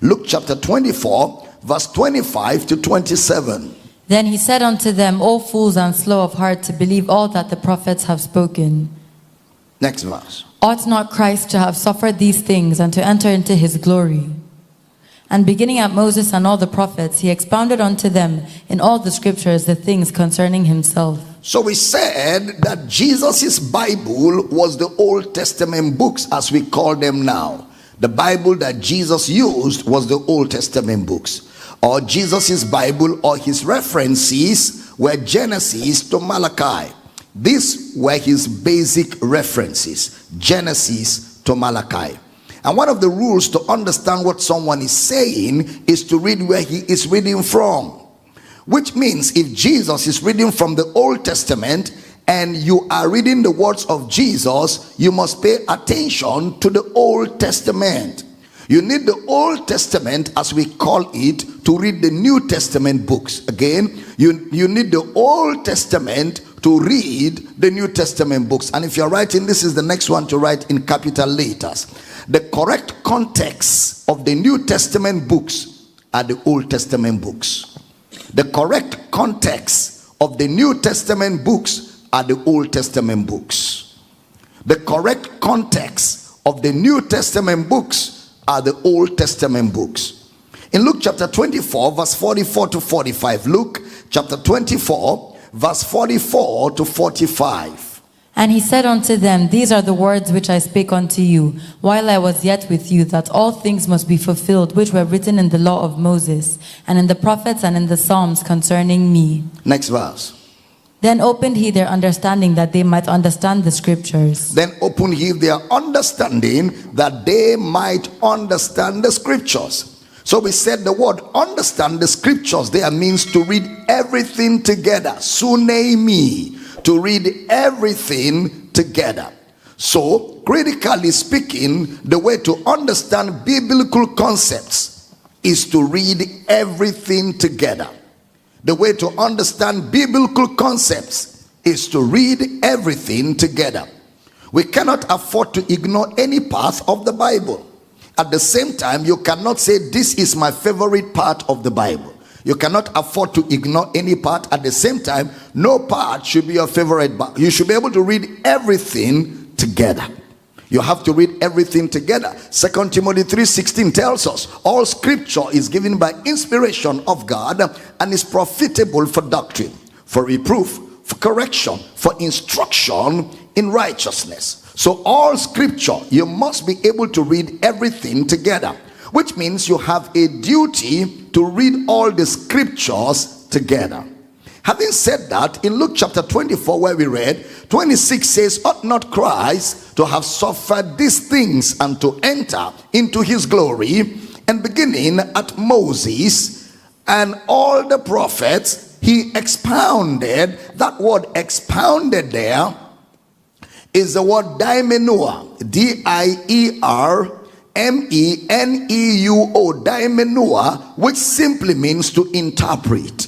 Luke chapter 24, verse 25 to 27. Then he said unto them, O fools and slow of heart to believe all that the prophets have spoken. Next verse. Ought not Christ to have suffered these things and to enter into his glory? And beginning at Moses and all the prophets, he expounded unto them in all the scriptures the things concerning himself. So we said that Jesus' Bible was the Old Testament books, as we call them now. The Bible that Jesus used was the Old Testament books. Or Jesus' Bible, or his references, were Genesis to Malachi. These were his basic references, Genesis to Malachi. And one of the rules to understand what someone is saying is to read where he is reading from. Which means if Jesus is reading from the Old Testament and you are reading the words of Jesus, you must pay attention to the Old Testament. You need the Old Testament, as we call it, to read the New Testament books. Again, you need the Old Testament to read the New Testament books. And if you're writing, this is the next one to write in capital letters. The correct context of the New Testament books are the Old Testament books. The correct context of the New Testament books are the Old Testament books. The correct context of the New Testament books are the Old Testament books. In Luke chapter 24, verse 44 to 45. Luke chapter 24, verse 44 to 45. And he said unto them, These are the words which I spake unto you, while I was yet with you, that all things must be fulfilled, which were written in the law of Moses, and in the prophets, and in the Psalms concerning me. Next verse. Then opened he their understanding, that they might understand the scriptures. Then opened he their understanding, that they might understand the scriptures. So we said the word understand the scriptures there means to read everything together. Sunemi. To read everything together. So, critically speaking, the way to understand biblical concepts is to read everything together. The way to understand biblical concepts is to read everything together. We cannot afford to ignore any part of the Bible. At the same time, you cannot say, this is my favorite part of the Bible. You cannot afford to ignore any part. At the same time, no part should be your favorite part. You should be able to read everything together. You have to read everything together. 2 Timothy 3:16 tells us, all scripture is given by inspiration of God and is profitable for doctrine, for reproof, for correction, for instruction in righteousness. So all scripture, you must be able to read everything together. Which means you have a duty to read all the scriptures together. Having said that, in Luke chapter 24 where we read, 26 says, ought not Christ to have suffered these things and to enter into his glory? And beginning at Moses and all the prophets, he expounded. That word expounded there is the word Dimeneuo, D-I-E-R M-E-N-E-U-O, Dimeneuo, which simply means to interpret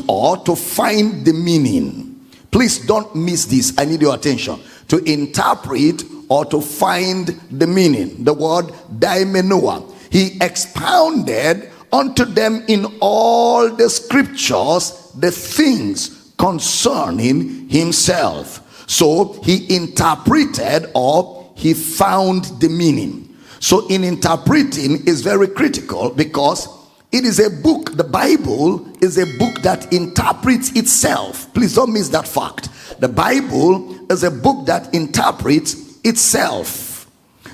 or to find the meaning. Please don't miss this. I need your attention. To interpret or to find the meaning. The word Dimeneuo. He expounded unto them in all the scriptures the things concerning himself. So he interpreted or he found the meaning. So in interpreting is very critical because it is a book. The Bible is a book that interprets itself. Please don't miss that fact. The Bible is a book that interprets itself.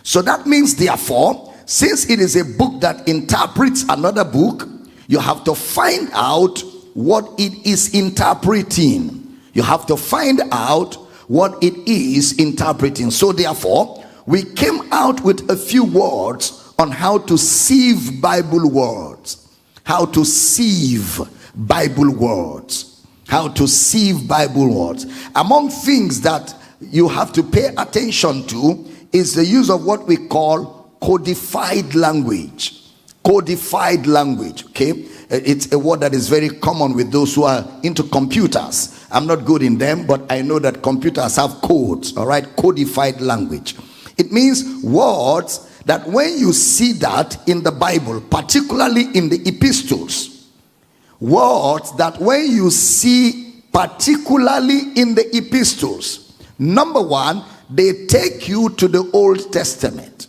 So that means therefore, since it is a book that interprets another book, you have to find out what it is interpreting. You have to find out what it is interpreting. So therefore, we came out with a few words on how to sieve Bible words. How to sieve Bible words. How to sieve Bible words. Among things that you have to pay attention to is the use of what we call codified language. Codified language, okay? It's a word that is very common with those who are into computers. I'm not good in them, but I know that computers have codes, all right? Codified language. It means words that when you see that in the Bible, particularly in the epistles, words that when you see particularly in the epistles, number one, they take you to the Old Testament.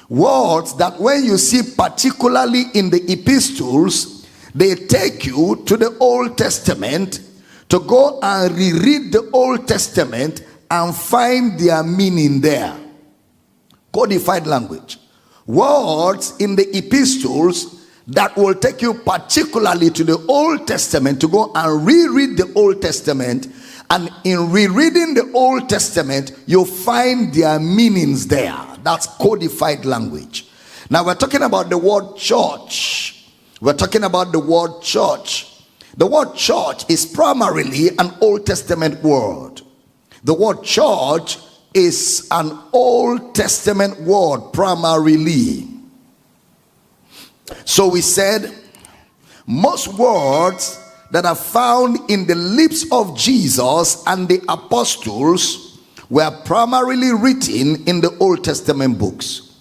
Words that when you see particularly in the epistles, they take you to the Old Testament to go and reread the Old Testament and find their meaning there. Codified language. Words in the epistles that will take you particularly to the Old Testament to go and reread the Old Testament, and in rereading the Old Testament you'll find their meanings there. That's codified language. Now we're talking about the word church. We're talking about the word church. The word church is primarily an Old Testament word. The word church is an Old Testament word primarily. So we said most words that are found in the lips of Jesus and the apostles were primarily written in the Old Testament books.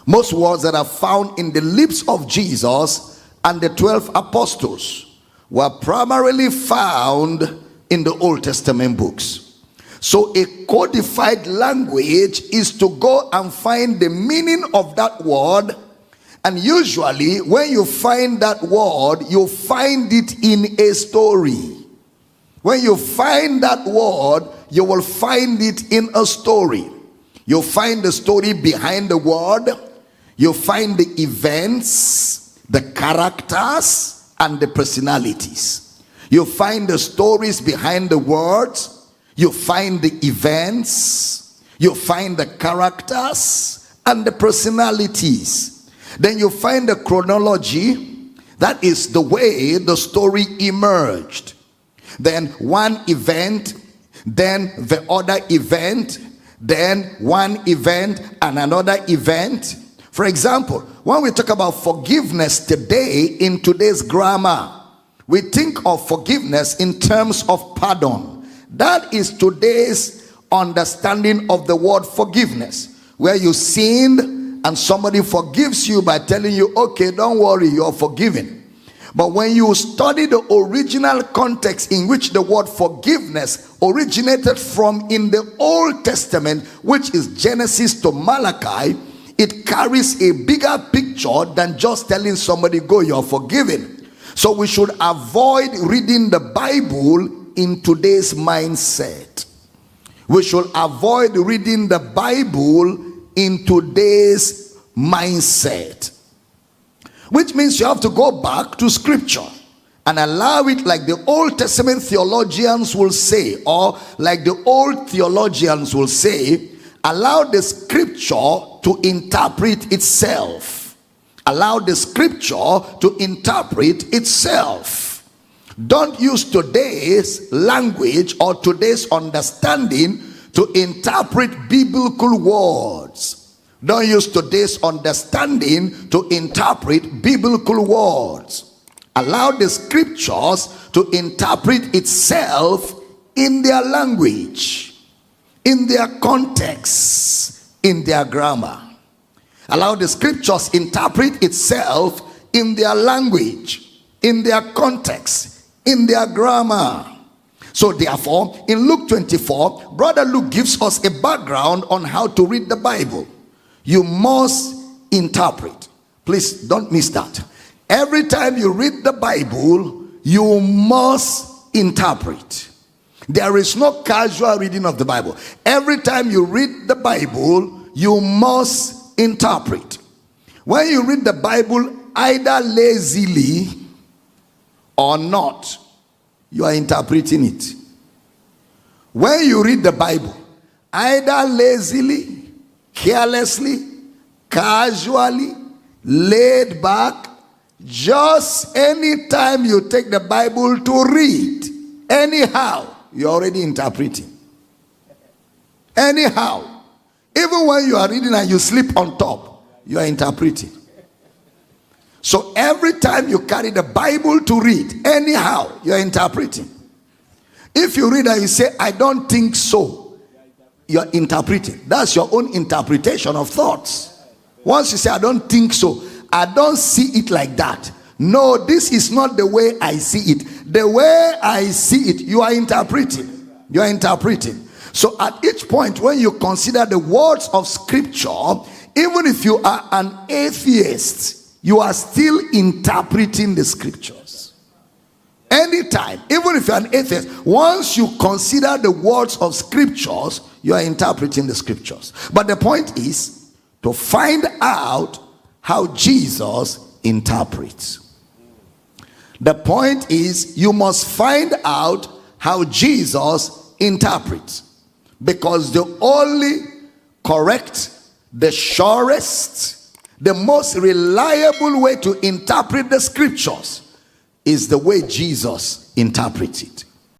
Most words that are found in the lips of Jesus and the 12 apostles were primarily found in the Old Testament books. So a codified language is to go and find the meaning of that word, and usually when you find that word, you find it in a story. When you find that word, you will find it in a story. You'll find the story behind the word. You'll find the events, the characters, and the personalities. You'll find the stories behind the words. You'll find the events. You'll find the characters and the personalities. Then you find the chronology. That is the way the story emerged. Then one event, then the other event, then one event and another event. For example, when we talk about forgiveness today, in today's grammar, we think of forgiveness in terms of pardon. That is today's understanding of the word forgiveness, where you sinned and somebody forgives you by telling you, okay, don't worry, you're forgiven. But when you study the original context in which the word forgiveness originated from in the Old Testament, which is Genesis to Malachi, it carries a bigger picture than just telling somebody, go, you're forgiven. So we should avoid reading the Bible in today's mindset. We should avoid reading the Bible in today's mindset, which means you have to go back to scripture and allow it, like the Old Testament theologians will say, or like the old theologians will say, allow the scripture to interpret itself. Allow the scripture to interpret itself. Don't use today's language or today's understanding to interpret biblical words. Don't use today's understanding to interpret biblical words. Allow the scriptures to interpret itself in their language, in their context, in their grammar. Allow the scriptures interpret itself in their language, in their context, in their grammar. So therefore, in Luke 24, Brother Luke gives us a background on how to read the Bible. You must interpret. Please don't miss that. Every time you read the Bible, you must interpret. There is no casual reading of the Bible. Every time you read the Bible, you must interpret. When you read the Bible either lazily or not, you are interpreting it. When you read the Bible either lazily, carelessly, casually, laid back, just anytime you take the Bible to read, anyhow, you're already interpreting. Anyhow, even when you are reading and you sleep on top, you are interpreting. So every time you carry the Bible to read, anyhow, you are interpreting. If you read and you say, I don't think so, you are interpreting. That's your own interpretation of thoughts. Once you say, I don't think so, I don't see it like that. No, this is not the way I see it. The way I see it, you are interpreting. You are interpreting. So at each point, when you consider the words of scripture, even if you are an atheist, you are still interpreting the scriptures. Anytime, even if you're an atheist, once you consider the words of scriptures, you are interpreting the scriptures. But the point is to find out how Jesus interprets. The point is you must find out how Jesus interprets. Because the only correct, the surest, the most reliable way to interpret the scriptures is the way Jesus interprets it.